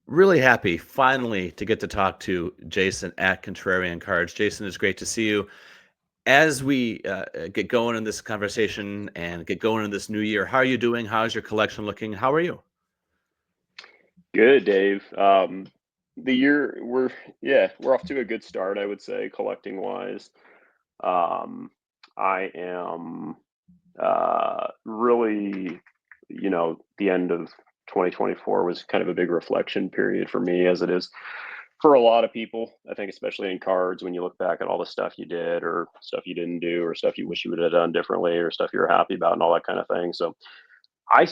Really happy finally to get to talk to Jason at Contrarian Cards. Jason, it's great to see you. As we get going in this conversation and get going in this new year, how are you doing? How's your collection looking? How are you? Good, Dave. The year we're off to a good start, I would say, collecting wise. Um, I am really, the end of 2024 was kind of a big reflection period for me, as it is for a lot of people. I think, especially in cards, when you look back at all the stuff you did, or stuff you didn't do, or stuff you wish you would have done differently, or stuff you're happy about, and all that kind of thing. So I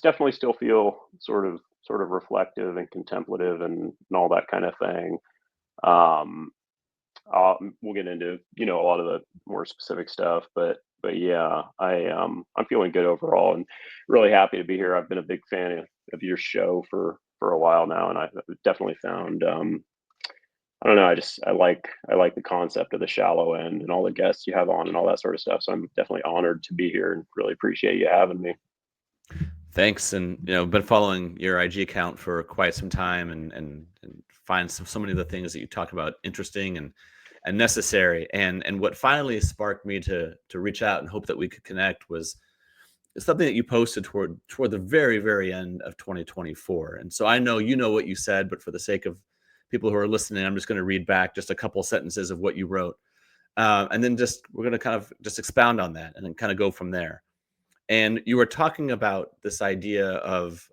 definitely still feel sort of reflective and contemplative and all that kind of thing. Um, we'll get into a lot of the more specific stuff, but yeah, I'm feeling good overall and really happy to be here. I've been a big fan of your show for a while now, and I've definitely found I don't know. I like the concept of the shallow end and all the guests you have on and all that sort of stuff. So I'm definitely honored to be here and really appreciate you having me. Thanks, and been following your IG account for quite some time, and find so many of the things that you talk about interesting and necessary. And what finally sparked me to reach out and hope that we could connect was something that you posted toward the very end of 2024. And so I know you know what you said, but for the sake of people who are listening, I'm just going to read back just a couple of sentences of what you wrote, and then just we're going to kind of just expound on that and then kind of go from there. And you were talking about this idea of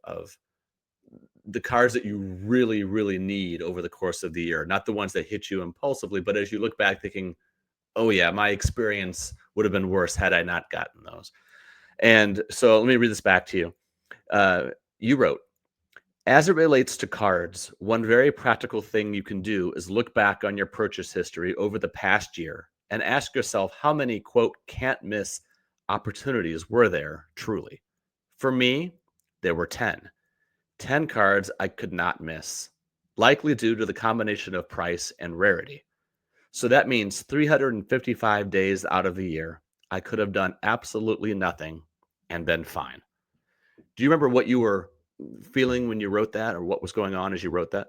the cars that you really need over the course of the year, not the ones that hit you impulsively, but as you look back thinking, oh yeah, my experience would have been worse had I not gotten those. And so let me read this back to you. uh, you wrote, as it relates to cards, one very practical thing you can do is look back on your purchase history over the past year and ask yourself how many, quote, can't miss opportunities were there truly. For me, there were 10. 10 cards I could not miss, likely due to the combination of price and rarity. So that means 355 days out of the year, I could have done absolutely nothing and been fine. Do you remember what you were feeling when you wrote that, or what was going on as you wrote that?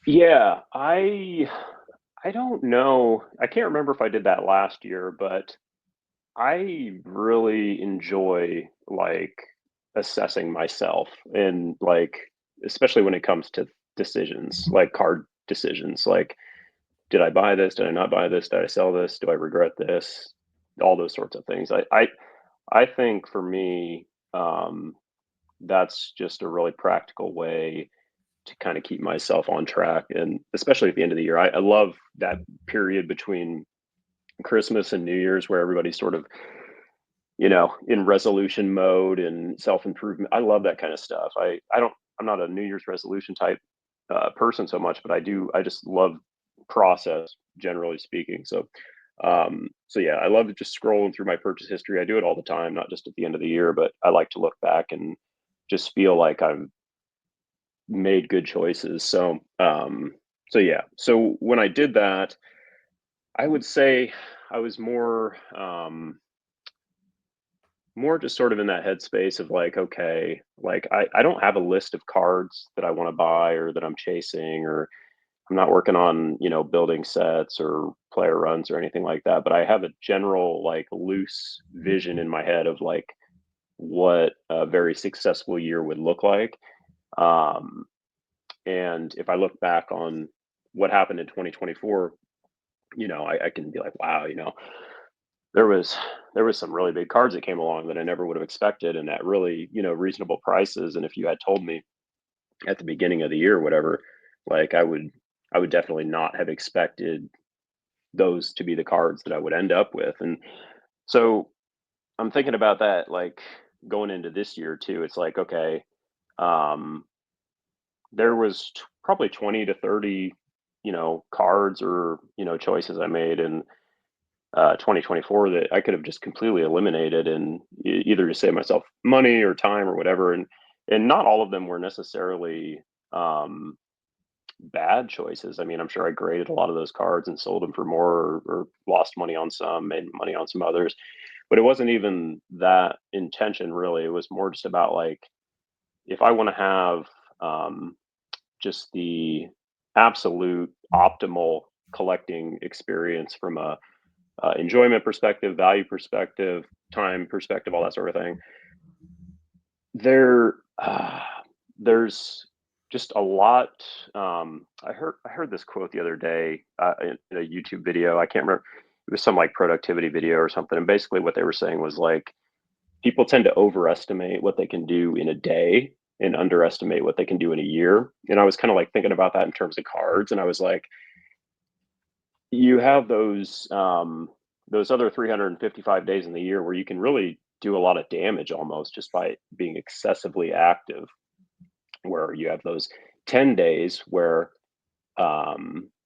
Yeah, I don't know. I can't remember if I did that last year, but I really enjoy like assessing myself and like especially when it comes to decisions, like card decisions, like did I buy this? Did I not buy this? Did I sell this? Do I regret this? All those sorts of things. I think for me, that's just a really practical way to kind of keep myself on track. And especially at the end of the year, I love that period between Christmas and New Year's where everybody's sort of, in resolution mode and self improvement. I love that kind of stuff. I'm not a New Year's resolution type person so much, but I just love process generally speaking. So yeah, I love just scrolling through my purchase history. I do it all the time, not just at the end of the year, but I like to look back and just feel like I've made good choices. So yeah. So when I did that, I would say I was more just sort of in that headspace of like, okay, like I don't have a list of cards that I want to buy or that I'm chasing, or I'm not working on, building sets or player runs or anything like that. But I have a general like loose vision in my head of like what a very successful year would look like. Um, And if I look back on what happened in 2024, I can be like, wow, there was there was some really big cards that came along that I never would have expected and at really, reasonable prices. And if you had told me at the beginning of the year, or whatever, like I would definitely not have expected those to be the cards that I would end up with. And so I'm thinking about that, like going into this year too. It's like, okay, um, there was probably 20 to 30 cards or choices I made in 2024 that I could have just completely eliminated and either to save myself money or time or whatever. And not all of them were necessarily um bad choices. I mean, I'm sure I graded a lot of those cards and sold them for more, or lost money on some, made money on some others, but it wasn't even that intention really. It was more just about like, if I want to have just the absolute optimal collecting experience from a enjoyment perspective, value perspective, time perspective, all that sort of thing. There, there's just a lot. I heard this quote the other day in a YouTube video. I can't remember. It was some like productivity video or something. And basically, what they were saying was like people tend to overestimate what they can do in a day and underestimate what they can do in a year. And I was kind of like thinking about that in terms of cards, and I was like, you have those other 355 days in the year where you can really do a lot of damage almost just by being excessively active, where you have those 10 days where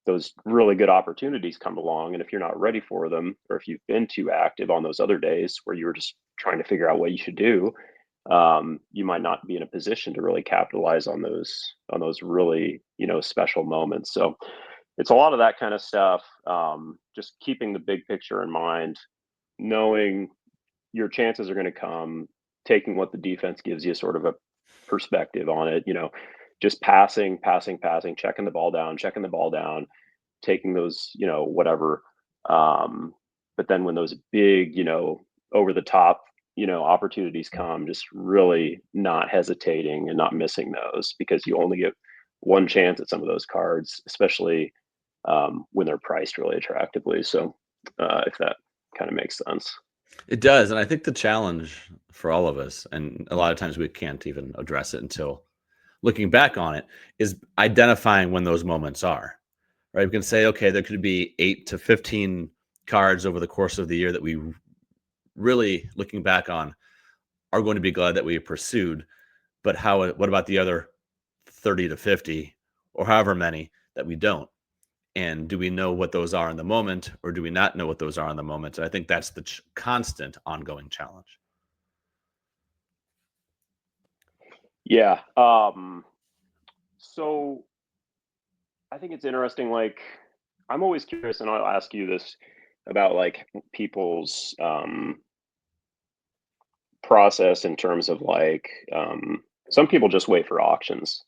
those really good opportunities come along. And if you're not ready for them, or if you've been too active on those other days where you were just trying to figure out what you should do, you might not be in a position to really capitalize on those really, special moments. So it's a lot of that kind of stuff. Just keeping the big picture in mind, knowing your chances are going to come, taking what the defense gives you, sort of a perspective on it. Just passing, passing, passing, checking the ball down, taking those, whatever. But then when those big, over the top, opportunities come, just really not hesitating and not missing those, because you only get one chance at some of those cards, especially when they're priced really attractively. So if that kind of makes sense. It does, and I think the challenge for all of us, and a lot of times we can't even address it until looking back on it, is identifying when those moments are. Right? We can say, okay, there could be 8 to 15 cards over the course of the year that we really, looking back on, are going to be glad that we pursued. But what about the other 30 to 50 or however many that we don't? And do we know what those are in the moment, or do we not know what those are in the moment? And I think that's the constant ongoing challenge. Yeah. So I think it's interesting. Like, I'm always curious, and I'll ask you this about like people's process in terms of like some people just wait for auctions.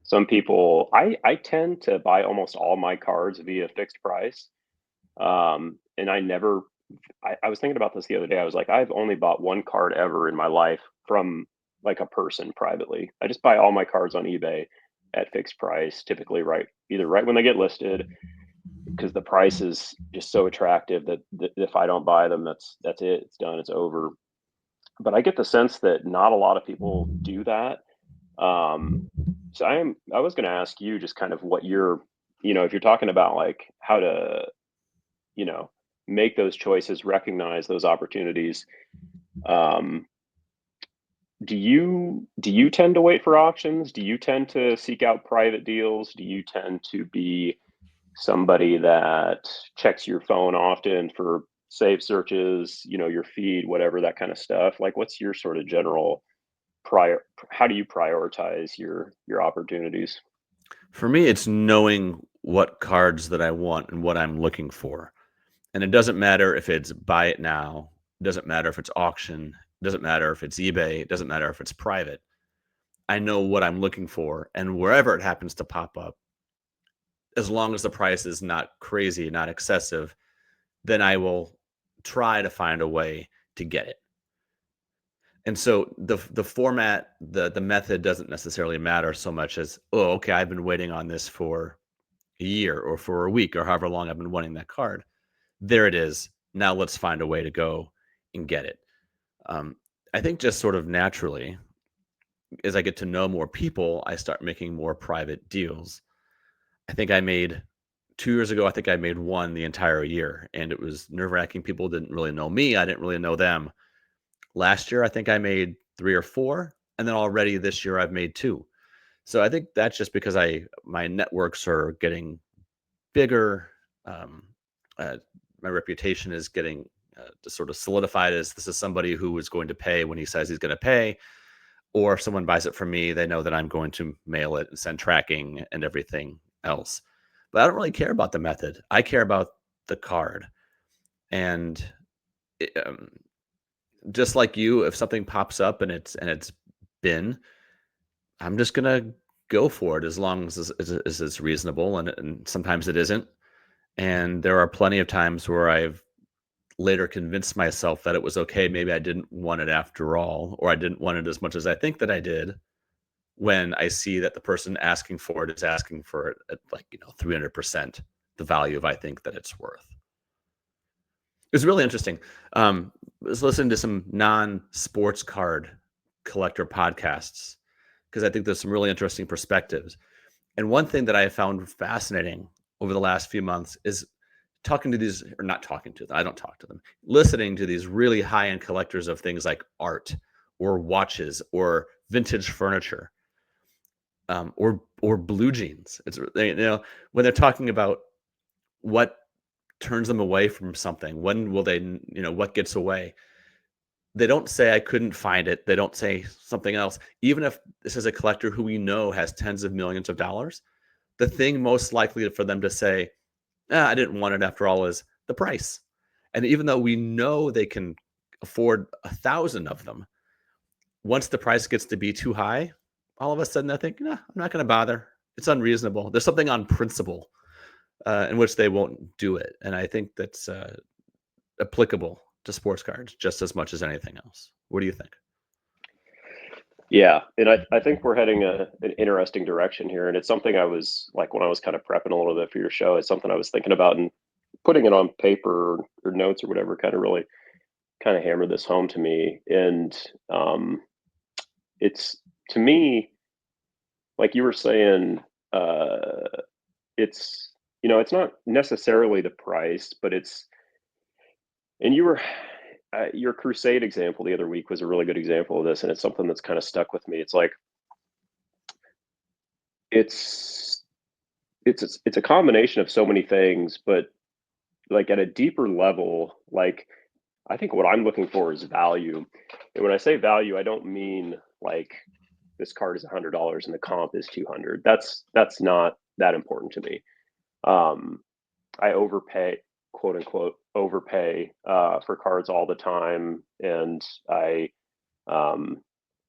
Some people, I tend to buy almost all my cards via fixed price. And I was thinking about this the other day. I was like, I've only bought one card ever in my life from like a person privately. I just buy all my cards on eBay at fixed price, typically either right when they get listed, because the price is just so attractive that if I don't buy them, that's it. It's done. It's over. But I get the sense that not a lot of people do that. Um, so I was going to ask you just kind of what if you're talking about like how to, you know, make those choices, recognize those opportunities. Um, do you tend to wait for auctions? Do you tend to seek out private deals? Do you tend to be somebody that checks your phone often for save searches, your feed, whatever, that kind of stuff? Like, what's your sort of general how do you prioritize your opportunities? For me, it's knowing what cards that I want and what I'm looking for. And it doesn't matter if it's buy it now, it doesn't matter if it's auction, it doesn't matter if it's eBay, it doesn't matter if it's private. I know what I'm looking for, and wherever it happens to pop up, as long as the price is not crazy, not excessive, then I will try to find a way to get it. And so the format, the method doesn't necessarily matter so much as, oh, okay, I've been waiting on this for a year or for a week or however long I've been wanting that card. There it is. Now let's find a way to go and get it. Um, I think just sort of naturally, as I get to know more people, I start making more private deals. I think I made 2 years ago, I think I made one the entire year, and it was nerve wracking. People didn't really know me. I didn't really know them. Last year, I think I made 3 or 4, and then already this year I've made 2. So I think that's just because my networks are getting bigger. Um, uh, my reputation is getting just sort of solidified as this is somebody who is going to pay when he says he's going to pay. Or if someone buys it from me, they know that I'm going to mail it and send tracking and everything else. But I don't really care about the method. I care about the card. And it, just like you, if something pops up and it's been, I'm just gonna go for it as long as it's reasonable, and sometimes it isn't. And there are plenty of times where I've later convinced myself that it was okay. Maybe I didn't want it after all, or I didn't want it as much as I think that I did. When I see that the person asking for it is asking for it at, like, 300% the value of I think that it's worth. It's really interesting. I was listening to some non-sports card collector podcasts because I think there's some really interesting perspectives. And one thing that I have found fascinating over the last few months is talking to these, or not talking to them, I don't talk to them, listening to these really high-end collectors of things like art or watches or vintage furniture, or blue jeans. When they're talking about what turns them away from something, when will they, what gets away? They don't say I couldn't find it. They don't say something else. Even if this is a collector who we know has tens of millions of dollars, the thing most likely for them to say, I didn't want it after all, is the price. And even though we know they can afford 1,000 of them, once the price gets to be too high, all of a sudden I think, I'm not going to bother. It's unreasonable. There's something on principle in which they won't do it. And I think that's applicable to sports cards just as much as anything else. What do you think? Yeah, and I think we're heading an interesting direction here, and it's something I was like when I was kind of prepping a little bit for your show. It's something I was thinking about, and putting it on paper or notes or whatever kind of really kind of hammered this home to me. And it's to me, like you were saying, it's it's not necessarily the price, but it's and you were your crusade example the other week was a really good example of this, and it's something that's kind of stuck with me. It's like it's it's a combination of so many things, but like at a deeper level, like I think what I'm looking for is value. And when I say value, I don't mean like this card is $100 and the comp is 200. That's not that important to me. Um, I overpay, quote unquote, overpay for cards all the time, and um,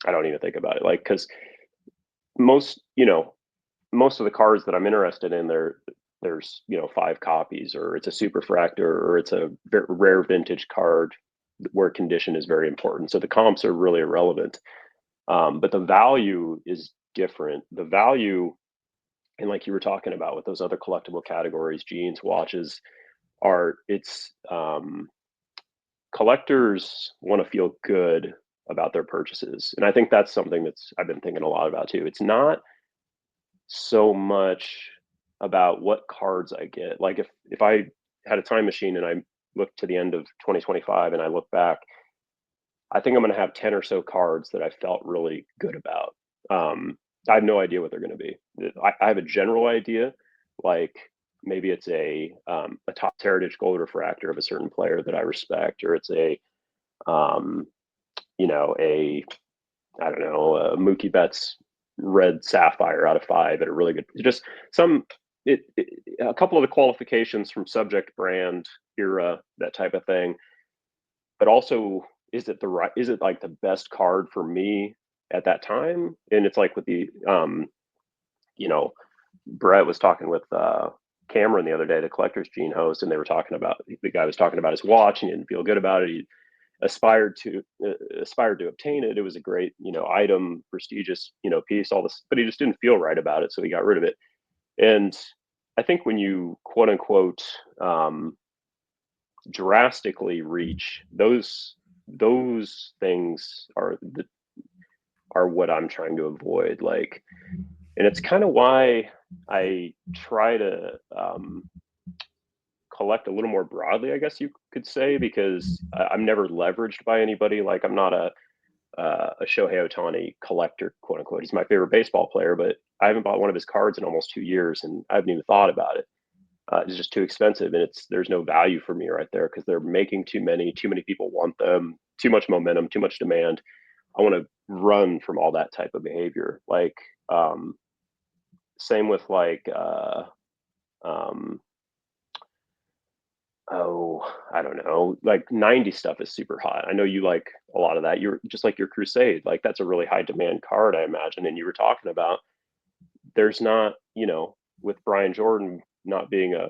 I don't even think about it, like because most most of the cards that I'm interested in, there's 5 copies, or it's a superfractor, or it's a rare vintage card where condition is very important. So the comps are really irrelevant, but the value is different. The value, and like you were talking about with those other collectible categories, jeans, watches, art, it's collectors want to feel good about their purchases, and I think that's something that's I've been thinking a lot about too. It's not so much about what cards I get. Like if I had a time machine and I look to the end of 2025 and I look back, I think I'm going to have 10 or so cards that I felt really good about. I have no idea what they're going to be. I have a general idea, like maybe it's a top heritage gold refractor of a certain player that I respect, or it's um, a I don't know, Mookie Betts red sapphire out of 5 at a really good, just some a couple of the qualifications from subject, brand, era, that type of thing. But also, is it like the best card for me at that time? And it's like with the you know Brett was talking with Cameron the other day, the Collector's Gene host, and they were talking about, the guy was talking about his watch and he didn't feel good about it. He aspired to aspired to obtain it. It was a great item, prestigious piece, all this, but he just didn't feel right about it, so he got rid of it. And I think when you quote unquote drastically reach those things are what I'm trying to avoid. Like, and it's kind of why I try to collect a little more broadly, I guess you could say, because I'm never leveraged by anybody. Like, I'm not a Shohei Ohtani collector, quote unquote. He's my favorite baseball player, but I haven't bought one of his cards in almost 2 years, and I haven't even thought about it. It's just too expensive, and there's no value for me right there because they're making too many. Too many people want them. Too much momentum. Too much demand. I want to run from all that type of behavior. Like, same with like um, I don't know, like 90 stuff is super hot. I know you like a lot of that. You're just like your Crusade, like that's a really high demand card, I imagine. And you were talking about there's not, with Brian Jordan not being a,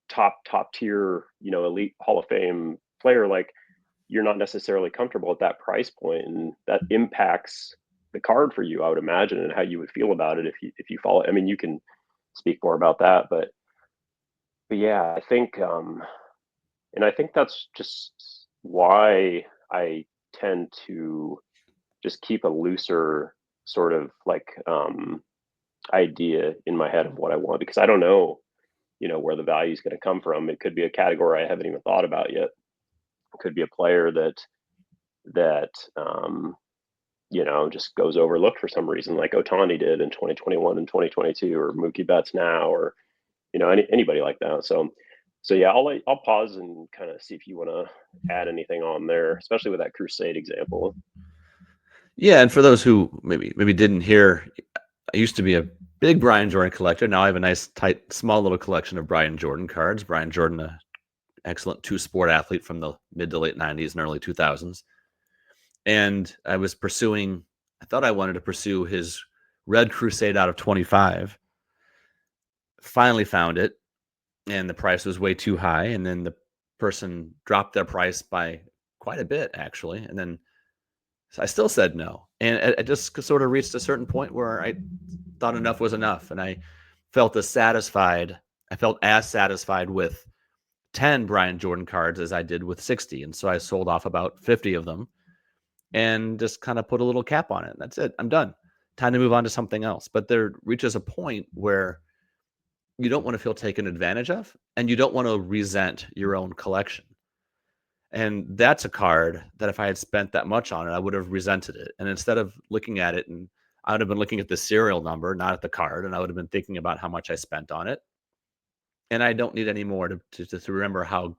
top tier, elite Hall of Fame player, like you're not necessarily comfortable at that price point, and that impacts the card for you, I would imagine, and how you would feel about it if you follow. I mean, you can speak more about that, but yeah, I think and I think that's just why I tend to just keep a looser sort of like idea in my head of what I want, because I don't know, where the value is going to come from. It could be a category I haven't even thought about yet. It could be a player that just goes overlooked for some reason, like Otani did in 2021 and 2022, or Mookie Betts now, or anybody like that. So yeah, I'll pause and kind of see if you want to add anything on there, especially with that Crusade example. Yeah, and for those who maybe didn't hear, I used to be a big Brian Jordan collector. Now I have a nice, tight, small little collection of Brian Jordan cards. Brian Jordan, an excellent two-sport athlete from the mid to late 90s and early 2000s. And I thought I wanted to pursue his Red Crusade out of 25. Finally found it, and the price was way too high. And then the person dropped their price by quite a bit, actually. And then I still said no. And it just sort of reached a certain point where I thought enough was enough. And I felt as satisfied. I felt as satisfied with 10 Brian Jordan cards as I did with 60. And so I sold off about 50 of them and just kind of put a little cap on it. That's it. I'm done. Time to move on to something else. But there reaches a point where you don't want to feel taken advantage of, and you don't want to resent your own collection. And that's a card that if I had spent that much on it, I would have resented it. And instead of looking at it, and I would have been looking at the serial number, not at the card, and I would have been thinking about how much I spent on it. And I don't need any more to remember how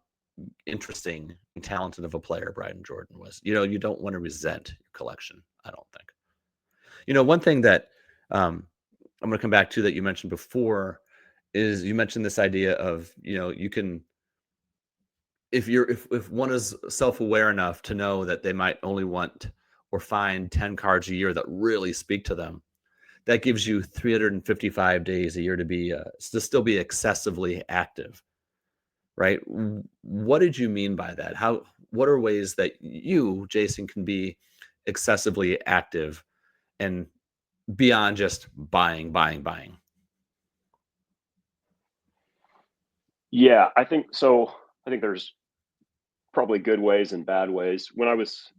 interesting and talented of a player Brian Jordan was. You don't want to resent your collection, I don't think. One thing that I'm going to come back to that you mentioned before is you mentioned this idea of, you can, if one is self-aware enough to know that they might only want or find 10 cards a year that really speak to them, that gives you 355 days a year to still be excessively active, right? What did you mean by that? What are ways that you, Jason, can be excessively active and beyond just buying, buying, buying? Yeah, I think so. I think there's probably good ways and bad ways. When I was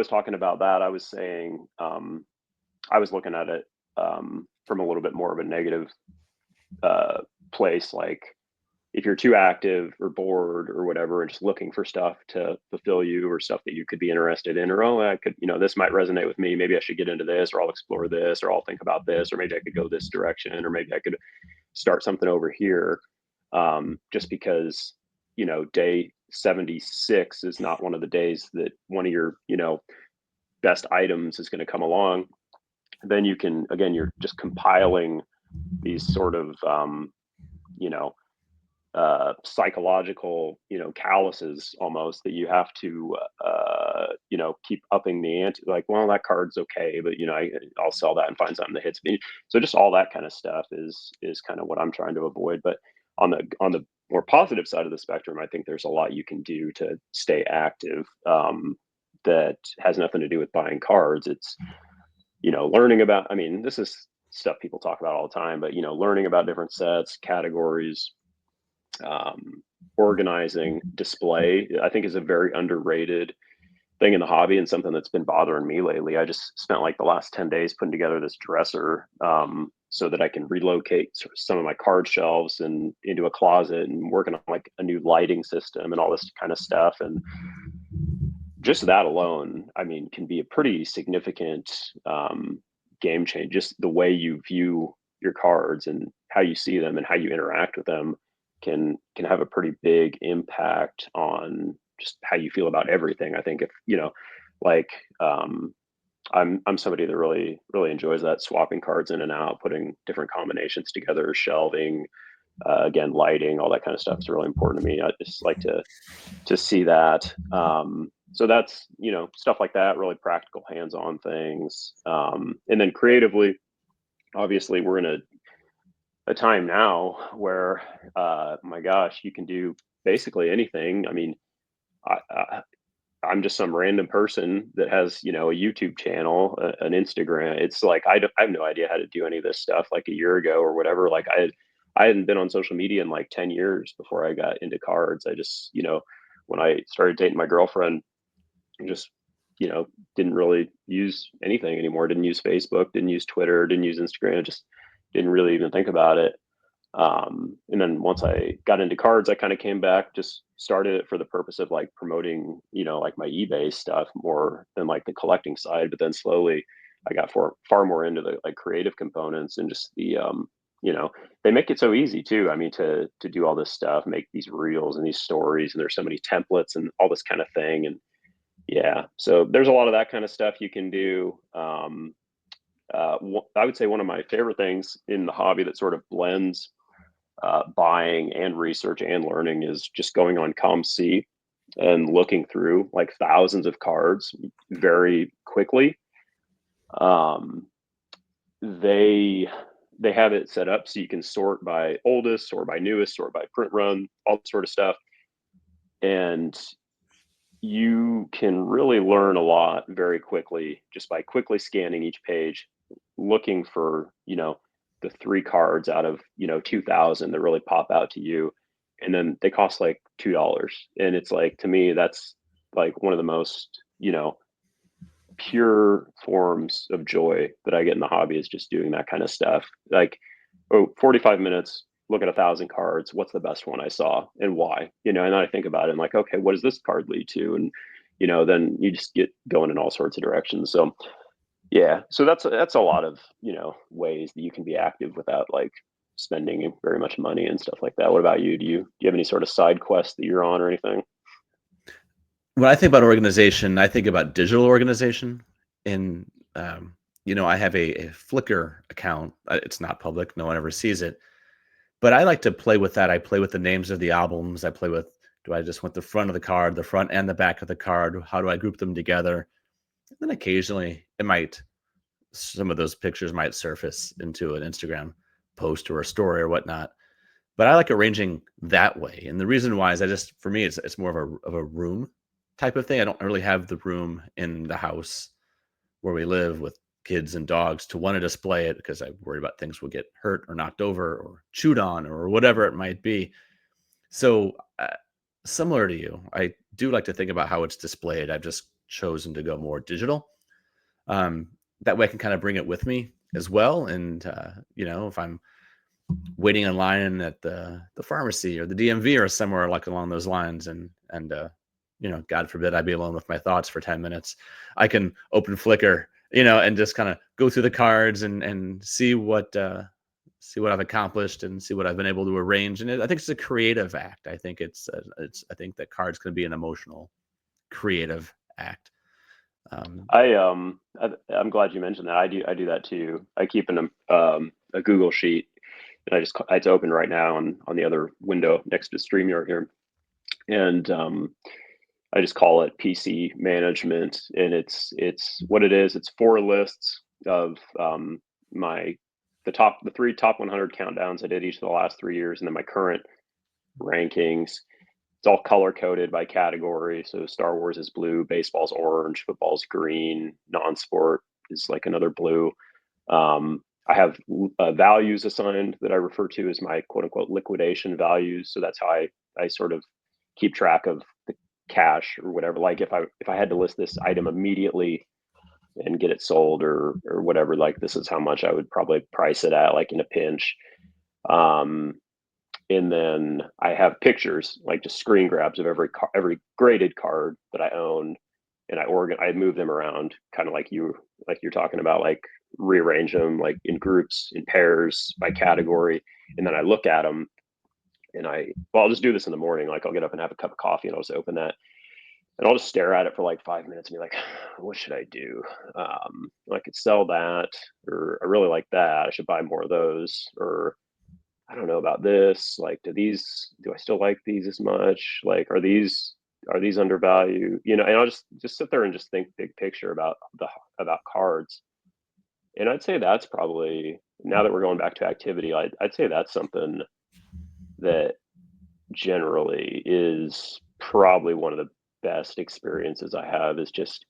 talking about that, I was saying I was looking at it from a little bit more of a negative place. Like if you're too active or bored or whatever, and just looking for stuff to fulfill you, or stuff that you could be interested in, or I could, this might resonate with me. Maybe I should get into this, or I'll explore this, or I'll think about this, or maybe I could go this direction, or maybe I could start something over here. Just because day 76 is not one of the days that one of your best items is going to come along, then you can, again, you're just compiling these sort of you know psychological calluses almost, that you have to keep upping the ante. Like, well, that card's okay, but I'll sell that and find something that hits me. So just all that kind of stuff is kind of what I'm trying to avoid. But on the more positive side of the spectrum, I think there's a lot you can do to stay active, that has nothing to do with buying cards. It's learning about, I mean, this is stuff people talk about all the time, but learning about different sets, categories, organizing display, I think, is a very underrated thing in the hobby, and something that's been bothering me lately. I just spent like the last 10 days putting together this dresser, so that I can relocate sort of some of my card shelves and into a closet, and working on like a new lighting system and all this kind of stuff. And just that alone, I mean, can be a pretty significant game change. Just the way you view your cards and how you see them and how you interact with them can have a pretty big impact on just how you feel about everything. I think if like I'm somebody that really enjoys that, swapping cards in and out, putting different combinations together, shelving, again, lighting, all that kind of stuff is really important to me. I just like to see that. So that's stuff like that, really practical, hands-on things. And then creatively, obviously we're in a time now where, my gosh, you can do basically anything. I mean, I, I'm just some random person that has, you know, a YouTube channel, an Instagram. It's like I have no idea how to do any of this stuff like a year ago or whatever. Like I hadn't been on social media in like 10 years before I got into cards. I just, you know, when I started dating my girlfriend, I just, you know, didn't really use anything anymore. Didn't use Facebook, didn't use Twitter, didn't use Instagram, just didn't really even think about it. And then once I got into cards, I kind of came back, just started it for the purpose of like promoting, you know, like my eBay stuff more than like the collecting side. But then slowly I got far more into the like creative components and just the, you know, they make it so easy too. I mean, to do all this stuff, make these reels and these stories, and there's so many templates and all this kind of thing. And yeah, so there's a lot of that kind of stuff you can do. I would say one of my favorite things in the hobby that sort of blends buying and research and learning is just going on ComC and looking through like thousands of cards very quickly. Um, they they have it set up so you can sort by oldest or by newest or by print run, all that sort of stuff, and you can really learn a lot very quickly just by quickly scanning each page, looking for, you know, the three cards out of, you know, 2000 that really pop out to you. And then they cost like $2. And it's like, to me, that's like one of the most, you know, pure forms of joy that I get in the hobby is just doing that kind of stuff. Like, oh, 45 minutes, look at 1,000 cards. What's the best one I saw and why? You know, and then I think about it and like, okay, what does this card lead to? And, you know, then you just get going in all sorts of directions. So yeah, so that's a lot of, you know, ways that you can be active without like spending very much money and stuff like that. What about you? Do you have any sort of side quest that you're on or anything? When I think about organization, I think about digital organization. And you know, I have a Flickr account. It's not public; no one ever sees it. But I like to play with that. I play with the names of the albums. I play with, do I just want the front of the card, the front and the back of the card? How do I group them together? And then occasionally, some of those pictures might surface into an Instagram post or a story or whatnot. But I like arranging that way. And the reason why is for me, it's more of a room type of thing. I don't really have the room in the house where we live with kids and dogs to want to display it because I worry about things will get hurt or knocked over or chewed on or whatever it might be. So, similar to you, I do like to think about how it's displayed. I've just chosen to go more digital. Um, that way I can kind of bring it with me as well. And, you know, if I'm waiting in line at the pharmacy or the DMV or somewhere like along those lines, and you know, God forbid I be alone with my thoughts for 10 minutes, I can open Flickr, you know, and just kind of go through the cards and see what I've accomplished and see what I've been able to arrange. And I think it's a creative act. I think that cards can be an emotional, creative act. Um, I'm glad you mentioned that. I do that too. I keep a Google sheet, and it's open right now on the other window next to StreamYard here, and I just call it PC management, and it's what it is. It's four lists of my the three top 100 countdowns I did each of the last 3 years, and then my current rankings. It's all color coded by category. So Star Wars is blue, baseball's orange, football's green, non-sport is like another blue. I have values assigned that I refer to as my quote unquote liquidation values. So that's how I sort of keep track of the cash or whatever. Like if I had to list this item immediately and get it sold or whatever, like this is how much I would probably price it at, like in a pinch. Um, and then I have pictures, like just screen grabs of every graded card that I own, and I move them around, kind of like you're talking about, like rearrange them like in groups, in pairs, by category, and then I look at them, and I'll just do this in the morning. Like I'll get up and have a cup of coffee, and I'll just open that, and I'll just stare at it for like 5 minutes and be like, what should I do? I could sell that, or I really like that. I should buy more of those, or I don't know about this. Like, do I still like these as much? Like, are these undervalued? You know, and I'll just sit there and just think big picture about cards. And I'd say that's probably, now that we're going back to activity, I'd say that's something that generally is probably one of the best experiences I have, is just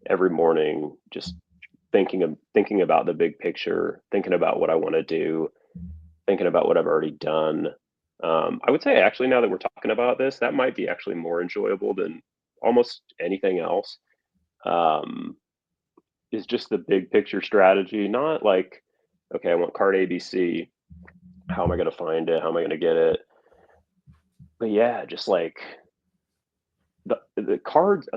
every morning just thinking about the big picture, thinking about what I want to do, thinking about what I've already done. I would say actually, now that we're talking about this, that might be actually more enjoyable than almost anything else. Um, is just the big picture strategy, not like, okay, I want card ABC. How am I going to find it? How am I going to get it? But yeah, just like the cards,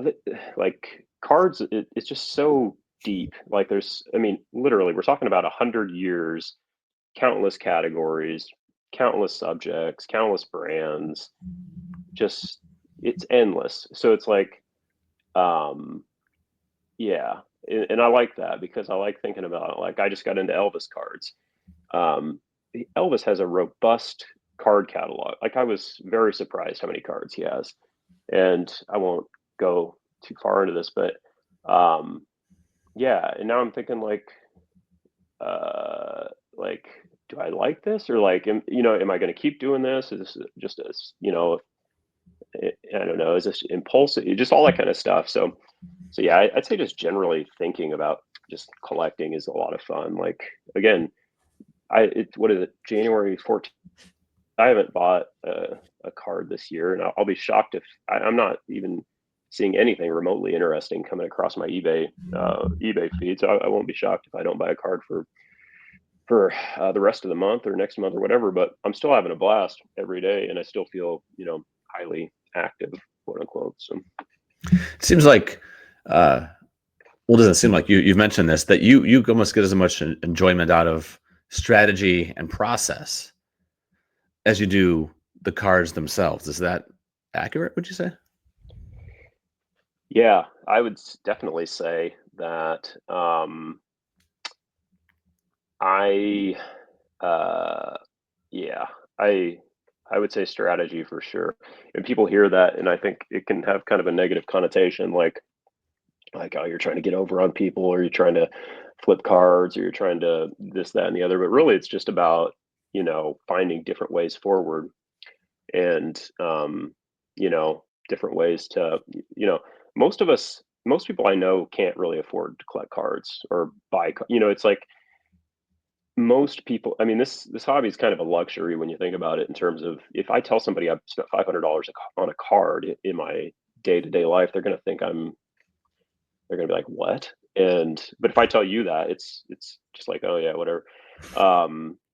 like cards, it's just so deep. Like there's, I mean, literally, we're talking about 100 years, countless categories, countless subjects, countless brands. Just it's endless. So it's like, um, yeah, and I like that because I like thinking about it. Like I just got into Elvis cards. Um, Elvis has a robust card catalog. Like I was very surprised how many cards he has, and I won't go too far into this, but um, yeah. And now I'm thinking uh, like, do I like this, or like, am I going to keep doing this? Is this just as I don't know, is this impulsive? Just all that kind of stuff. So yeah, I'd say just generally thinking about just collecting is a lot of fun. Like again, what is it, January 14th? I haven't bought a card this year, and I'll be shocked if I'm not even seeing anything remotely interesting coming across my eBay feed. So I won't be shocked if I don't buy a card for the rest of the month or next month or whatever. But I'm still having a blast every day, and I still feel highly active, quote unquote. So It seems like, well, it doesn't seem like you've mentioned this, that you almost get as much enjoyment out of strategy and process as you do the cards themselves. Is that accurate, would you say? yeah, I would definitely say that. I uh, yeah, I I would say strategy for sure. And people hear that, and I think it can have kind of a negative connotation, like, oh, you're trying to get over on people, or you're trying to flip cards, or you're trying to this, that, and the other. But really, it's just about finding different ways forward, and different ways to most of us, most people I know can't really afford to collect cards or buy. It's like most people, I mean, this hobby is kind of a luxury when you think about it, in terms of, if I tell somebody I've spent $500 on a card in my day-to-day life, they're gonna be like, what? But if I tell you that, it's just like, oh yeah, whatever.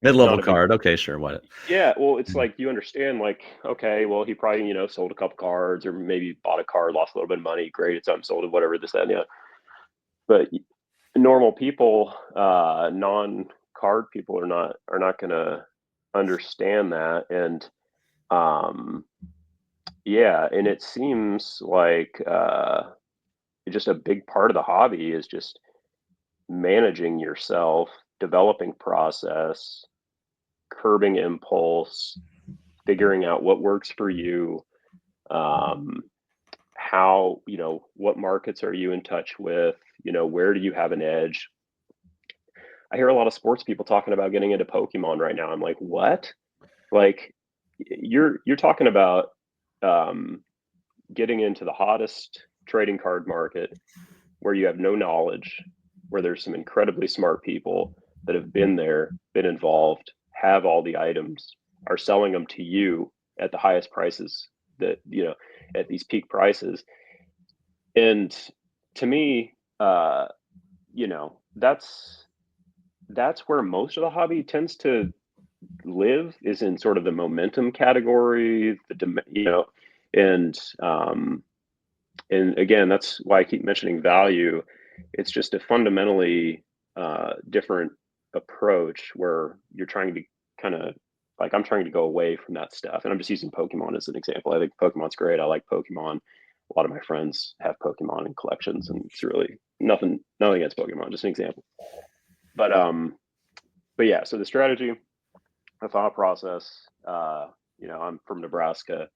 Mid-level Not a big. card. Okay, sure. What? Yeah, well, it's like, you understand, like, okay, well, he probably sold a couple cards, or maybe bought a card, lost a little bit of money, great, it's unsold, whatever, this, that, and the other. But normal people, non-card people, are not gonna understand that. And um yeah, and it seems like just a big part of the hobby is just managing yourself, developing process, curbing impulse, figuring out what works for you, um how, what markets are you in touch with, where do you have an edge. I hear a lot of sports people talking about getting into Pokemon right now. I'm like, what? Like, you're talking about um, getting into the hottest trading card market, where you have no knowledge, where there's some incredibly smart people that have been there, been involved, have all the items, are selling them to you at the highest prices, that at these peak prices. And to me, that's where most of the hobby tends to live, is in sort of the momentum category, and again, that's why I keep mentioning value. It's just a fundamentally different approach, where you're trying to kind of, like, I'm trying to go away from that stuff. And I'm just using Pokemon as an example. I think Pokemon's great. I like Pokemon. A lot of my friends have Pokemon in collections, and it's really nothing against Pokemon, just an example. But yeah, so the strategy, the thought process, I'm from Nebraska.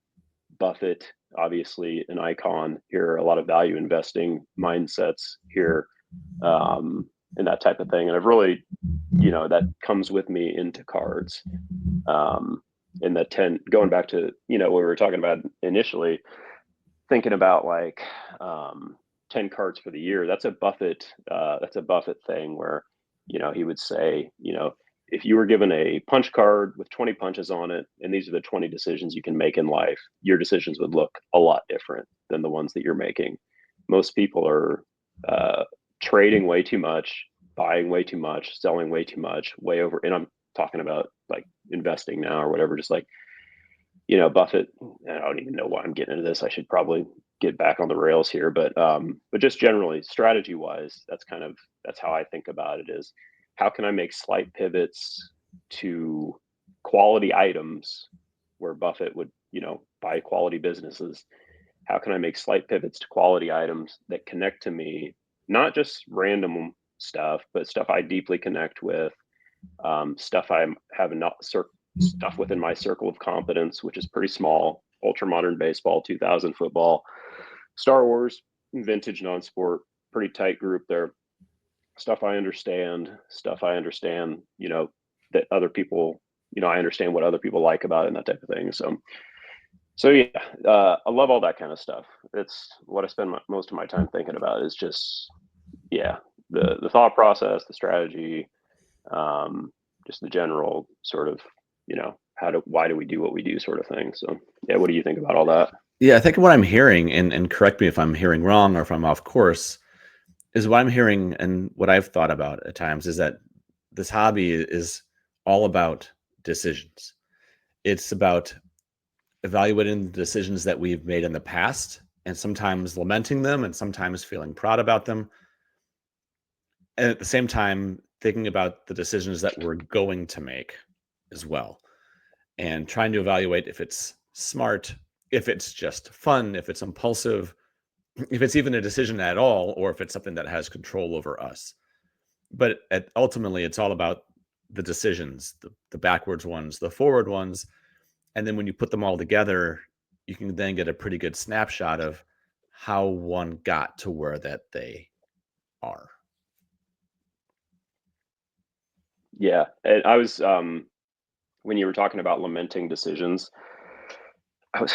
Buffett, obviously an icon here. A lot of value investing mindsets here. and that type of thing. And I've really, that comes with me into cards. Um, in the 10, going back to, what we were talking about initially, thinking about like, 10 cards for the year. That's a Buffett thing where, he would say, if you were given a punch card with 20 punches on it, and these are the 20 decisions you can make in life, your decisions would look a lot different than the ones that you're making. Most people are uh, trading way too much, buying way too much, selling way too much, way over. And I'm talking about like investing now or whatever, just like, Buffett, I don't even know why I'm getting into this. I should probably get back on the rails here, but just generally strategy wise, that's how I think about it is how can I make slight pivots to quality items where Buffett would, buy quality businesses. How can I make slight pivots to quality items that connect to me, not just random stuff, but stuff I deeply connect with, stuff I'm having not stuff within my circle of competence, which is pretty small: ultra modern baseball, 2000 football, Star Wars, vintage non-sport, pretty tight group there. Stuff I understand, that other people, I understand what other people like about it and that type of thing. So yeah, I love all that kind of stuff. It's what I spend most of my time thinking about is just, yeah, the thought process, the strategy, um, just the general sort of, why do we do what we do sort of thing. So yeah, what do you think about all that? Yeah, I think what I'm hearing, and correct me if I'm hearing wrong or if I'm off course, is what I'm hearing and what I've thought about at times is that this hobby is all about decisions. It's about evaluating the decisions that we've made in the past and sometimes lamenting them and sometimes feeling proud about them. And at the same time, thinking about the decisions that we're going to make as well and trying to evaluate if it's smart, if it's just fun, if it's impulsive, if it's even a decision at all, or if it's something that has control over us. But ultimately, it's all about the decisions, the backwards ones, the forward ones. And then when you put them all together, you can then get a pretty good snapshot of how one got to where that they are. Yeah. And I was, when you were talking about lamenting decisions, I was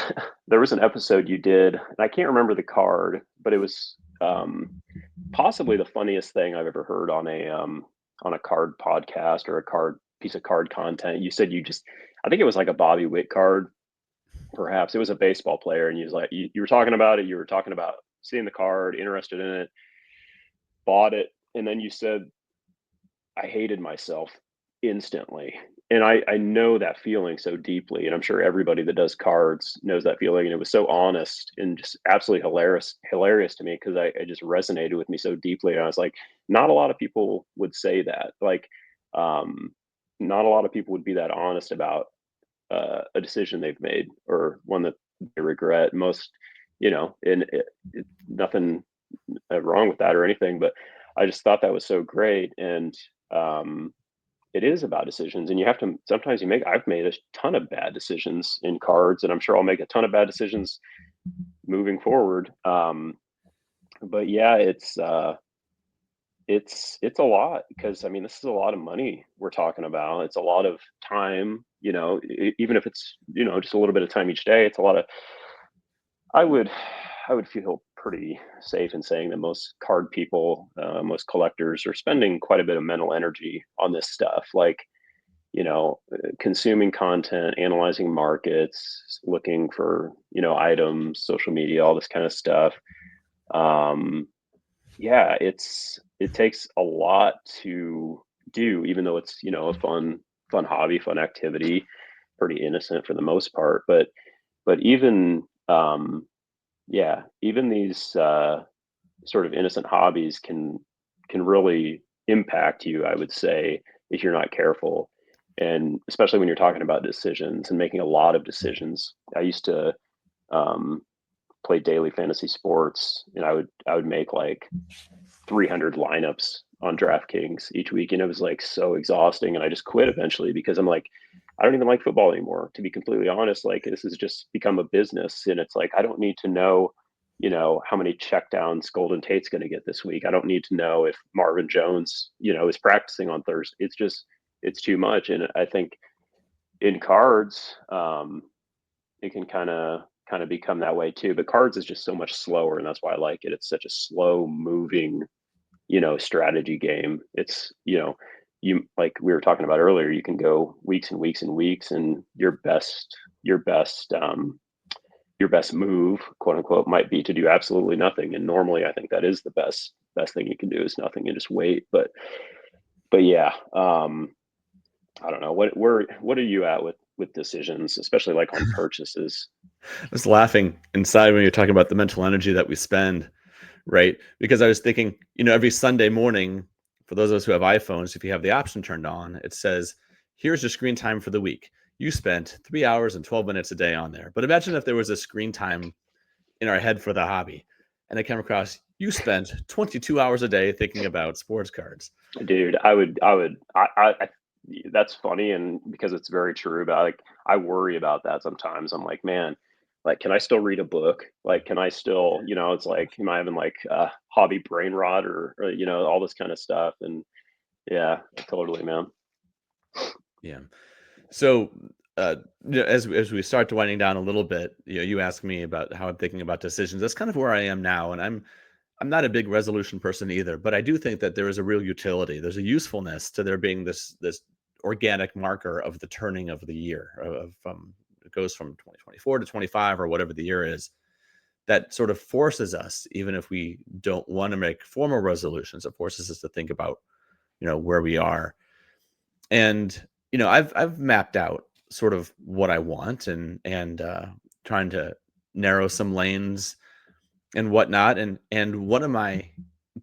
there was an episode you did, and I can't remember the card, but it was possibly the funniest thing I've ever heard on a card podcast or a card piece of card content. You said I think it was like a Bobby Witt card, perhaps. It was a baseball player, and you was like you were talking about it. You were talking about seeing the card, interested in it, bought it, and then you said, I hated myself instantly. And I know that feeling so deeply. And I'm sure everybody that does cards knows that feeling. And it was so honest and just absolutely hilarious to me because I just resonated with me so deeply. And I was like, not a lot of people would say that. Like, not a lot of people would be that honest about a decision they've made or one that they regret. Most, and nothing wrong with that or anything, but I just thought that was so great. And um, it is about decisions, and you have to sometimes I've made a ton of bad decisions in cards, and I'm sure I'll make a ton of bad decisions moving forward. But yeah, it's a lot because I mean this is a lot of money we're talking about. It's a lot of time, even if it's just a little bit of time each day. It's a lot of I would I would feel pretty safe in saying that most card people, most collectors are spending quite a bit of mental energy on this stuff, like consuming content, analyzing markets, looking for items, social media, all this kind of stuff. Um, yeah, it takes a lot to do, even though it's a fun hobby, fun activity, pretty innocent for the most part, but even yeah, even these sort of innocent hobbies can really impact you, I would say, if you're not careful. And especially when you're talking about decisions and making a lot of decisions. I used to um, play daily fantasy sports, and I would make like 300 lineups on DraftKings each week, and it was like so exhausting. And I just quit eventually because I'm like, I don't even like football anymore. To be completely honest, like this has just become a business, and it's like I don't need to know how many checkdowns Golden Tate's going to get this week. I don't need to know if Marvin Jones, is practicing on Thursday. It's too much. And I think in cards, it can kind of become that way too. But cards is just so much slower, and that's why I like it. It's such a slow moving, strategy game. It's, you like we were talking about earlier, you can go weeks and weeks and weeks, and your best your best move, quote unquote, might be to do absolutely nothing. And normally I think that is the best thing you can do is nothing and just wait. But yeah, I don't know. What are you at with decisions, especially like on purchases? I was laughing inside when you're talking about the mental energy that we spend, right? Because I was thinking, every Sunday morning, for those of us who have iPhones, if you have the option turned on, it says, here's your screen time for the week. You spent 3 hours and 12 minutes a day on there. But imagine if there was a screen time in our head for the hobby, and it came across, you spent 22 hours a day thinking about sports cards. Dude, I that's funny, and because it's very true. But I worry about that sometimes. I'm like, man, like, can I still read a book? Like, can I still, it's like, am I having like hobby brain rot or all this kind of stuff? And yeah, totally, man. Yeah. So, as we start to winding down a little bit, you asked me about how I'm thinking about decisions. That's kind of where I am now, and I'm not a big resolution person either, but I do think that there is a real utility. There's a usefulness to there being this organic marker of the turning of the year of from it goes from 2024 to 25 or whatever the year is, that sort of forces us, even if we don't want to make formal resolutions, it forces us to think about where we are. And I've mapped out sort of what I want, and trying to narrow some lanes and whatnot. And one of my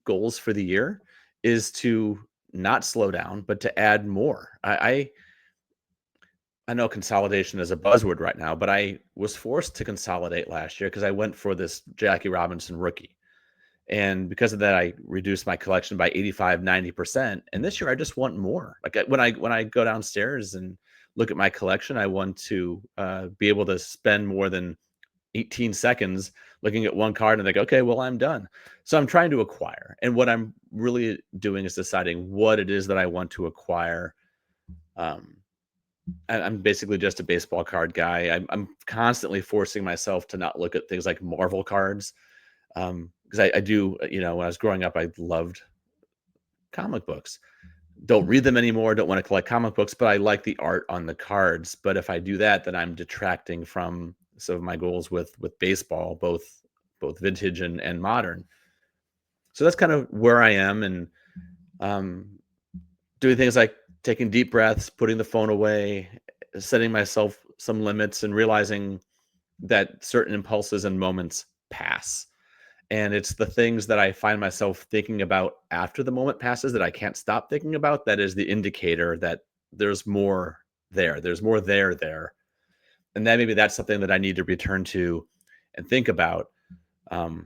goals for the year is to not slow down, but to add more. I know consolidation is a buzzword right now, but I was forced to consolidate last year because I went for this Jackie Robinson rookie. And because of that, I reduced my collection by 85, 90%. And this year I just want more. Like when I go downstairs and look at my collection, I want to be able to spend more than 18 seconds looking at one card and think, okay, well, I'm done. So I'm trying to acquire. And what I'm really doing is deciding what it is that I want to acquire. I'm basically just a baseball card guy. I'm constantly forcing myself to not look at things like Marvel cards. Because I do, when I was growing up, I loved comic books. Don't read them anymore. Don't want to collect comic books, but I like the art on the cards. But if I do that, then I'm detracting from some of my goals with baseball, both vintage and modern. So that's kind of where I am, and doing things like taking deep breaths, putting the phone away, setting myself some limits, and realizing that certain impulses and moments pass. And it's the things that I find myself thinking about after the moment passes that I can't stop thinking about. That is the indicator that there's more there. There's more there. And then maybe that's something that I need to return to and think about. There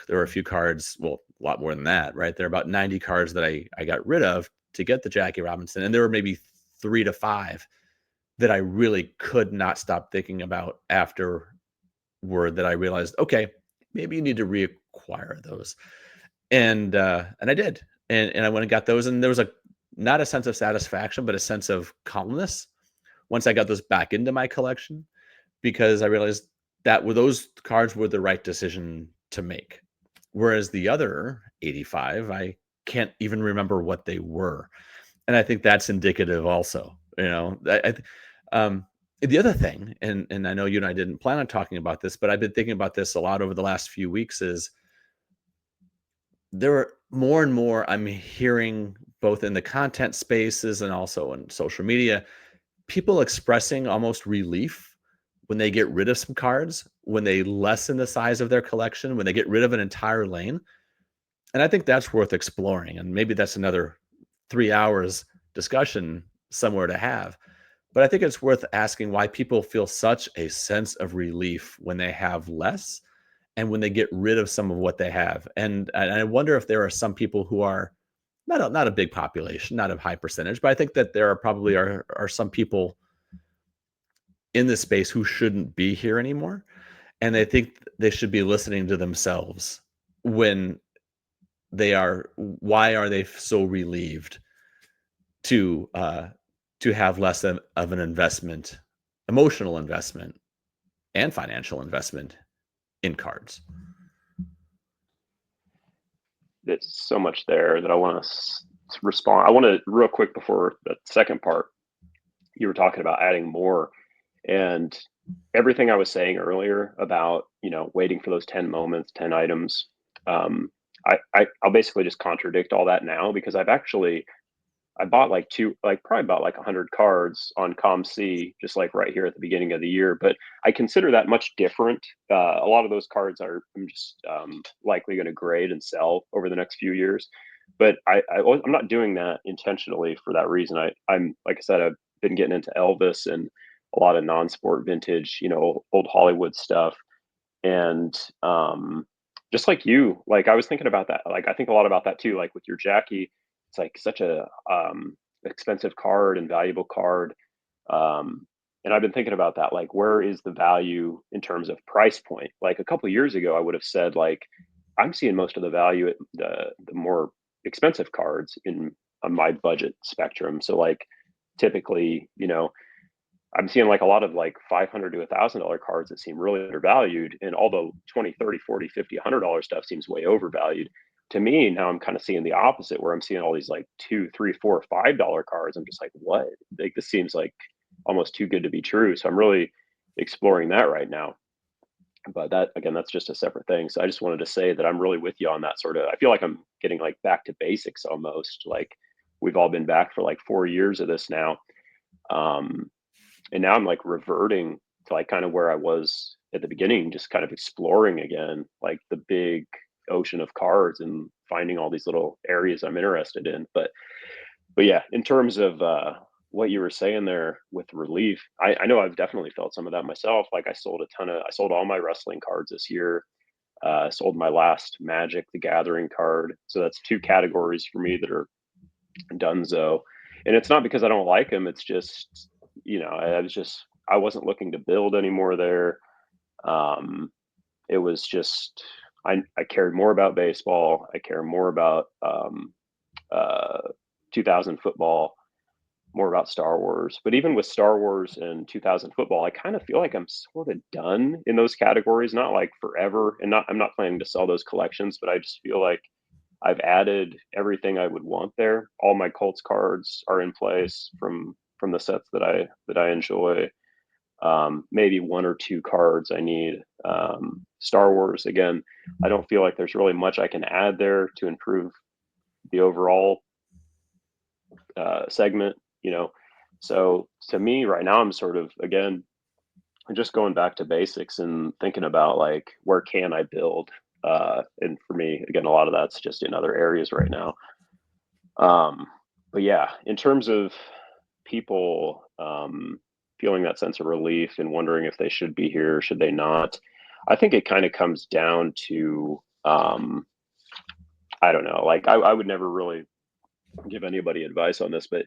were a few cards, well, a lot more than that, right? There are about 90 cards that I got rid of to get the Jackie Robinson. And there were maybe 3 to 5 that I really could not stop thinking about afterward, that I realized, okay, maybe you need to reacquire those. And I did. And I went and got those. And there was not a sense of satisfaction, but a sense of calmness once I got those back into my collection, because I realized that those cards were the right decision to make. Whereas the other 85, I can't even remember what they were. And I think that's indicative also, the other thing, and I know you and I didn't plan on talking about this, but I've been thinking about this a lot over the last few weeks, is there are more and more I'm hearing, both in the content spaces and also in social media, people expressing almost relief when they get rid of some cards, when they lessen the size of their collection, when they get rid of an entire lane. And I think that's worth exploring. And maybe that's another 3 hours discussion somewhere to have. But I think it's worth asking why people feel such a sense of relief when they have less and when they get rid of some of what they have. And I wonder if there are some people who are not a big population, not a high percentage, but I think that there are probably are some people in this space who shouldn't be here anymore. And I think they should be listening to themselves when why are they so relieved to have less of an investment, emotional investment and financial investment in cards? There's so much there that I want to respond. I want to real quick before the second part. You were talking about adding more, and everything I was saying earlier about waiting for those 10 moments, 10 items. I'll basically just contradict all that now because I bought probably about like 100 cards on ComC, just like right here at the beginning of the year. But I consider that much different. A lot of those cards I'm just likely going to grade and sell over the next few years. But I'm not doing that intentionally for that reason. I'm like I said, I've been getting into Elvis and a lot of non-sport vintage, old Hollywood stuff. And just like you, like I was thinking about that. Like I think a lot about that too. Like with your Jackie, it's like such a expensive card and valuable card. And I've been thinking about that. Like, where is the value in terms of price point? Like a couple of years ago, I would have said like, I'm seeing most of the value at the more expensive cards in on my budget spectrum. So like, typically, I'm seeing like a lot of like $500 to $1,000 cards that seem really undervalued. And although 20, 30, 40, 50, $100 stuff seems way overvalued, to me, now I'm kind of seeing the opposite where I'm seeing all these like $2, $3, $4, $5 cards. I'm just like, what? Like this seems like almost too good to be true. So I'm really exploring that right now. But that again, that's just a separate thing. So I just wanted to say that I'm really with you on that sort of. I feel like I'm getting like back to basics almost. Like we've all been back for like 4 years of this now. And now I'm like reverting to like kind of where I was at the beginning, just kind of exploring again, like the big ocean of cards and finding all these little areas I'm interested in. But yeah, in terms of what you were saying there with relief, I know I've definitely felt some of that myself. Like I sold all my wrestling cards this year. Sold my last Magic the Gathering card. So that's two categories for me that are donezo. And it's not because I don't like them. It's just, I wasn't looking to build anymore there. Um, it was just, I cared more about baseball. I care more about uh, 2000 football, more about Star Wars. But even with Star Wars and 2000 football, I kind of feel like I'm sort of done in those categories. Not like forever, and I'm not planning to sell those collections, but I just feel like I've added everything I would want there. All my Colts cards are in place from the sets that I enjoy. Maybe one or two cards I need. Star Wars again. I don't feel like there's really much I can add there to improve the overall segment. So to me right now, I'm sort of again just going back to basics and thinking about like where can I build. And for me, again, a lot of that's just in other areas right now. But yeah, in terms of people feeling that sense of relief and wondering if they should be here, should they not, I think it kind of comes down to, I don't know, like I would never really give anybody advice on this, but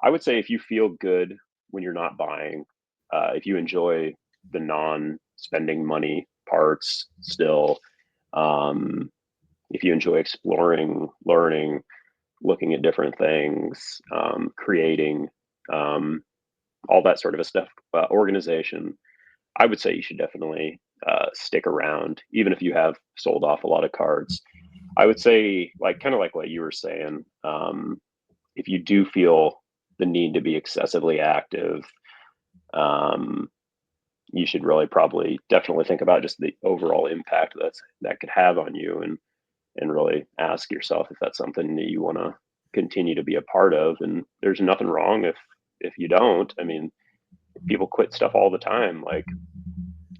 I would say if you feel good when you're not buying, if you enjoy the non spending money parts still, um, if you enjoy exploring, learning, looking at different things, creating, um, all that sort of a stuff, organization, I would say you should definitely stick around, even if you have sold off a lot of cards. I would say, like, kind of like what you were saying, if you do feel the need to be excessively active, um, you should really probably definitely think about just the overall impact that could have on you, and really ask yourself if that's something that you want to continue to be a part of. And there's nothing wrong if you don't. I mean, people quit stuff all the time. Like,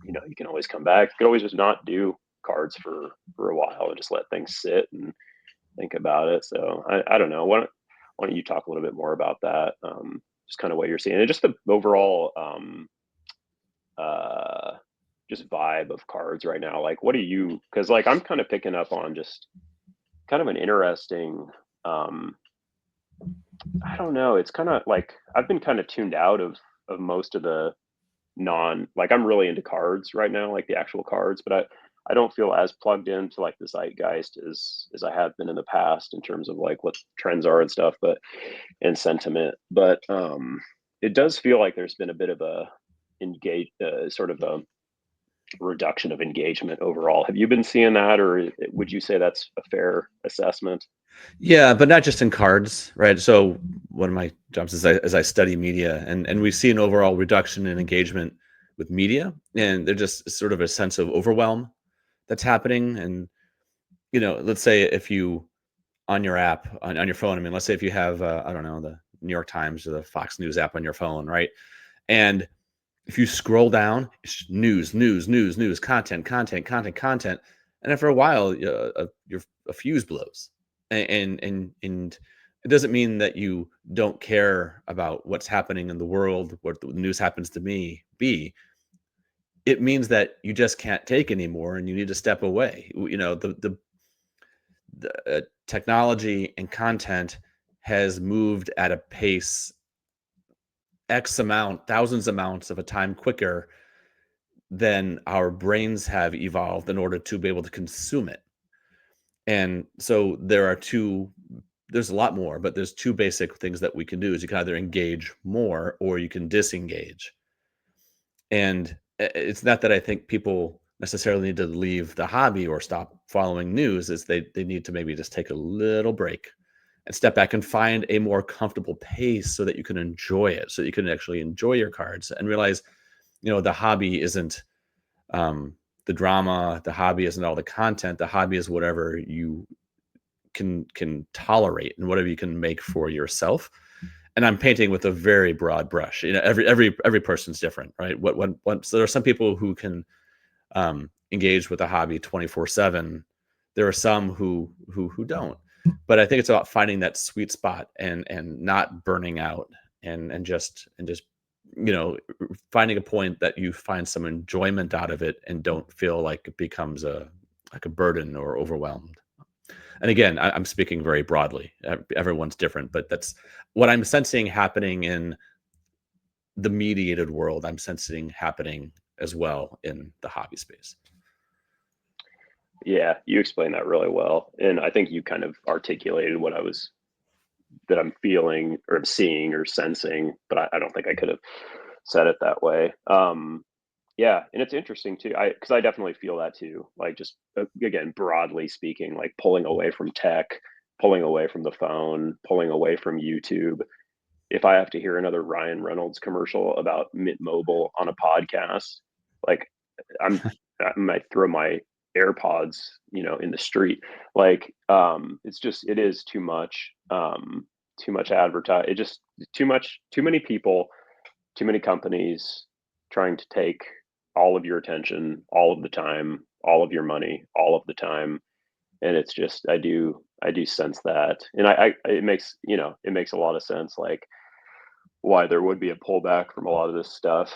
you can always come back. You can always just not do cards for a while and just let things sit and think about it. So I don't know. Why don't you talk a little bit more about that? Just kind of what you're seeing and just the overall uh, just vibe of cards right now. Like, what do you? Because like I'm kind of picking up on just kind of an interesting. I don't know. It's kind of like I've been kind of tuned out of most of the non like I'm really into cards right now, like the actual cards, but I don't feel as plugged into like the zeitgeist as I have been in the past in terms of like what trends are and stuff, but and sentiment. But it does feel like there's been a bit of a engage sort of a reduction of engagement overall. Have you been seeing that, or would you say that's a fair assessment? Yeah, but not just in cards, right? So one of my jobs is I study media, and we see an overall reduction in engagement with media, and there's just sort of a sense of overwhelm that's happening. And let's say if you on your app on your phone, I mean, let's say if you have I don't know, the New York Times or the Fox News app on your phone, right? And if you scroll down, it's news, news, news, news, content, content, content, content, and after a while, a fuse blows, and it doesn't mean that you don't care about what's happening in the world, what the news happens to me be. It means that you just can't take anymore, and you need to step away. The technology and content has moved at a pace X amount, thousands amounts of a time quicker than our brains have evolved in order to be able to consume it. And so there's a lot more, but there's two basic things that we can do is you can either engage more or you can disengage. And it's not that I think people necessarily need to leave the hobby or stop following news, is they need to maybe just take a little break and step back and find a more comfortable pace so that you can enjoy it, so that you can actually enjoy your cards and realize, the hobby isn't the drama, the hobby isn't all the content, the hobby is whatever you can tolerate and whatever you can make for yourself. And I'm painting with a very broad brush. Every person's different, right? So there are some people who can engage with a hobby 24/7. There are some who don't. But I think it's about finding that sweet spot and not burning out and just you know finding a point that you find some enjoyment out of it and don't feel like it becomes a burden or overwhelmed. And again, I'm speaking very broadly. Everyone's different, but that's what I'm sensing happening in the mediated world. I'm sensing happening as well in the hobby space. Yeah, you explained that really well, and I think you kind of articulated what I was that I'm feeling or I'm seeing or sensing, but I don't think I could have said it that way. Yeah, and it's interesting too. Because I definitely feel that too. Like just again, broadly speaking, like pulling away from tech, pulling away from the phone, pulling away from YouTube. If I have to hear another Ryan Reynolds commercial about Mint Mobile on a podcast, like I'm I might throw my AirPods, in the street. Like, it's just it is too much advertise. It just too many people, too many companies trying to take all of your attention, all of the time, all of your money, all of the time, and it's just I do sense that, and it makes it makes a lot of sense, like why there would be a pullback from a lot of this stuff.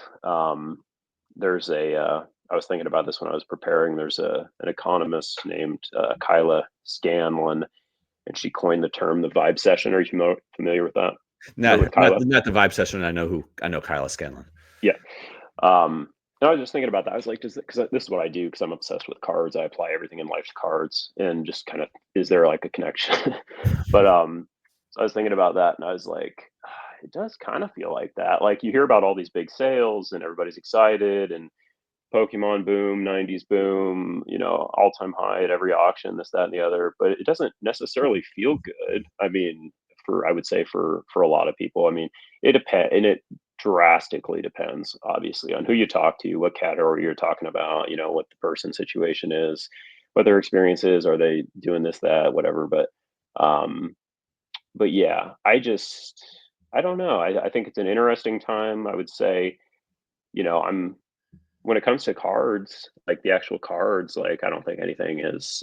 There's a I was thinking about this when I was preparing. There's an economist named Kyla Scanlon, and she coined the term the vibe session. Are you familiar with that? Or with Not not Kyla? not the vibe session. I know Kyla Scanlon. Yeah. Um, no, I was just thinking about that. I was like, because this is what I do because I'm obsessed with cards. I apply everything in life to cards, and just kind of is there like a connection? But so I was thinking about that, and I was like, it does kind of feel like that. Like you hear about all these big sales, and everybody's excited, and Pokemon boom, 90s boom, all time high at every auction, this, that, and the other. But it doesn't necessarily feel good. I mean, I would say for a lot of people, I mean, it depends, and it drastically depends, obviously, on who you talk to, what category you're talking about, what the person's situation is, what their experience is, are they doing this, that, whatever. Um, but yeah, I don't know. I think it's an interesting time. I would say, I'm when it comes to cards, like the actual cards, like I don't think anything is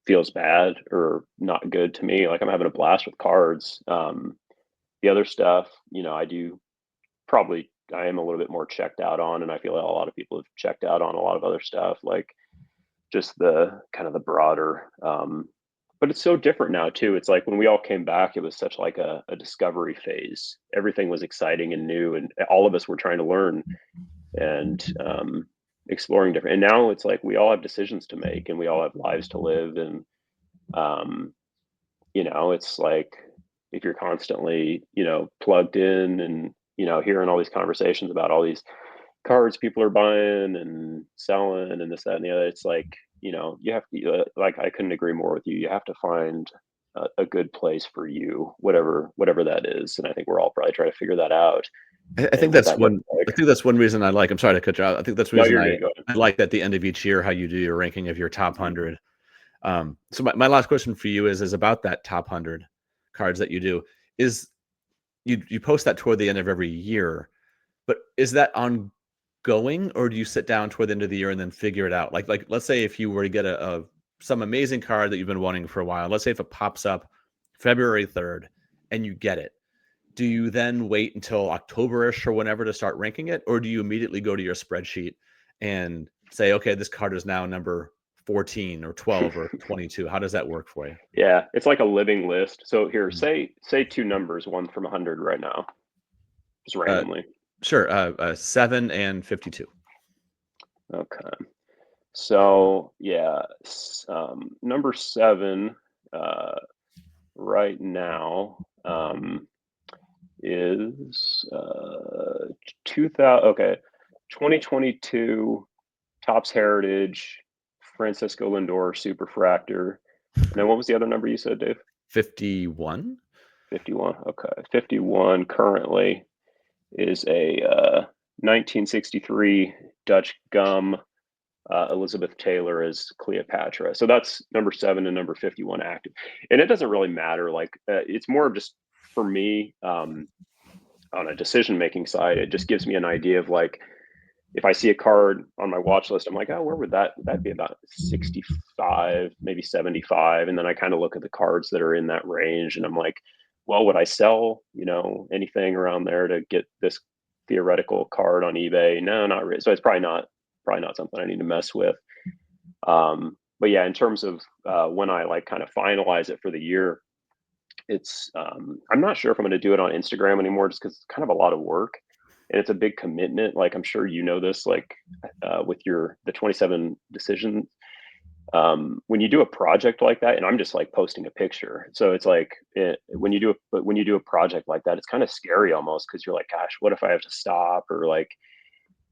feels bad or not good to me. Like I'm having a blast with cards. The other stuff, I am a little bit more checked out on, and I feel like a lot of people have checked out on a lot of other stuff, like just the kind of the broader. But it's so different now too. It's like when we all came back, it was such like a discovery phase. Everything was exciting and new, and all of us were trying to learn. And exploring different. And now it's like we all have decisions to make, and we all have lives to live, and um, it's like if you're constantly, plugged in and hearing all these conversations about all these cards people are buying and selling and this, that, and the other. It's like, you have to, like, I couldn't agree more with you. You have to find a good place for you, whatever that is. And I think we're all probably trying to figure that out I and think what that's that looks one. like. I think that's one reason I like. I'm sorry to cut you out. I think that's the No, reason you're good. Go ahead. I like at the end of each year how you do your ranking of your top Mhm. 100. So my last question for you is about that top 100 cards that you do. Is you post that toward the end of every year, but is that ongoing, or do you sit down toward the end of the year and then figure it out? Like let's say if you were to get a some amazing card that you've been wanting for a while. Let's say if it pops up February 3rd and you get it, do you then wait until October-ish or whenever to start ranking it? Or do you immediately go to your spreadsheet and say, okay, this card is now number 14 or 12 or 22? How does that work for you? Yeah, it's like a living list. So here, Mhm. say two numbers, one from 100 right now, just Uh, randomly. sure. 7 and 52. Okay. So yeah, number 7 uh, right now is 2000. Okay, 2022 Topps Heritage Francisco Lindor Superfractor. And then what was the other number you said, Dave? 51. 51. Okay, 51 currently is a 1963 Dutch Gum Elizabeth Taylor as Cleopatra. So that's number 7 and number 51 active. And it doesn't really matter. Like, it's more of just for me, on a decision making side, it just gives me an idea of like, if I see a card on my watch list, I'm like, oh, where would that be about 65, maybe 75? And then I kind of look at the cards that are in that range and I'm like, well, would I sell, anything around there to get this theoretical card on eBay? No, not really. So it's probably not something I need to mess with. But yeah, in terms of when I like kind of finalize it for the year, it's I'm not sure if I'm going to do it on Instagram anymore, just because it's kind of a lot of work and it's a big commitment. Like I'm sure you know this, like with the 27 decisions. When you do a project like that, and I'm just like posting a picture, so it's like when you do a project like that, it's kind of scary almost because you're like, gosh, what if I have to stop, or like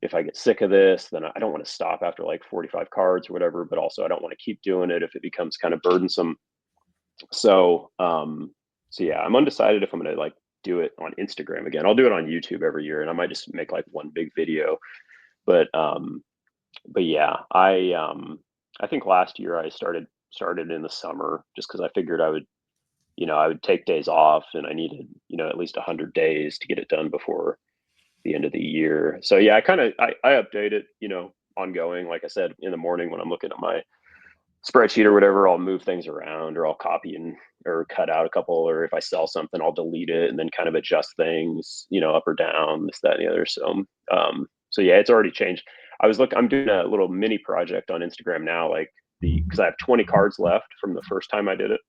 if I get sick of this, then I don't want to stop after like 45 cards or whatever, but also I don't want to keep doing it if it becomes kind of burdensome. So, so yeah, I'm undecided if I'm going to like do it on Instagram again. I'll do it on YouTube every year and I might just make like one big video. But, but yeah, I think last year I started in the summer just cause I figured I would take days off and I needed, at least 100 days to get it done before the end of the year. So yeah, I update it, ongoing. Like I said, in the morning when I'm looking at my spreadsheet or whatever, I'll move things around or I'll copy and or cut out a couple, or if I sell something, I'll delete it and then kind of adjust things, up or down, this, that, and the other. So yeah, it's already changed. I'm doing a little mini project on Instagram now, like because I have 20 cards left from the first time I did it.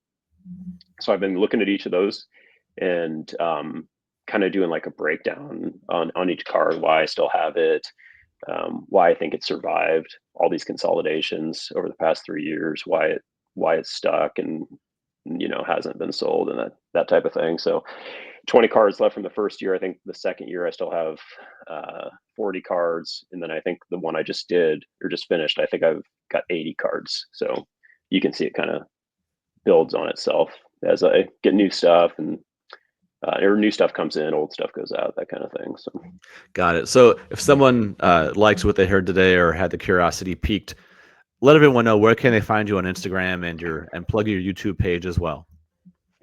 So I've been looking at each of those and kind of doing like a breakdown on each card, why I still have it, why I think it survived all these consolidations over the past 3 years, why it's stuck and hasn't been sold and that type of thing. So 20 cards left from the first year. I think the second year I still have 40 cards, and then I think the one I just did or just finished, I think I've got 80 cards. So you can see it kind of builds on itself as I get new stuff and or new stuff comes in, old stuff goes out, that kind of thing. So Got it. So if someone likes what they heard today or had the curiosity piqued, let everyone know where can they find you on Instagram and plug your YouTube page as well.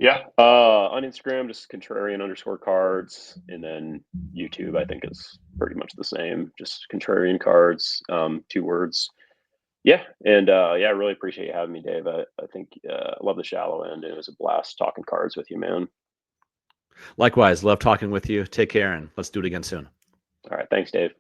yeah, on Instagram, just contrarian_cards, and then YouTube, I think is pretty much the same, just contrarian cards, 2 words. Yeah, and yeah, I really appreciate you having me, Dave. I think I love the shallow end. It was a blast talking cards with you, man. Likewise, love talking with you. Take care and let's do it again soon. All right, thanks, Dave.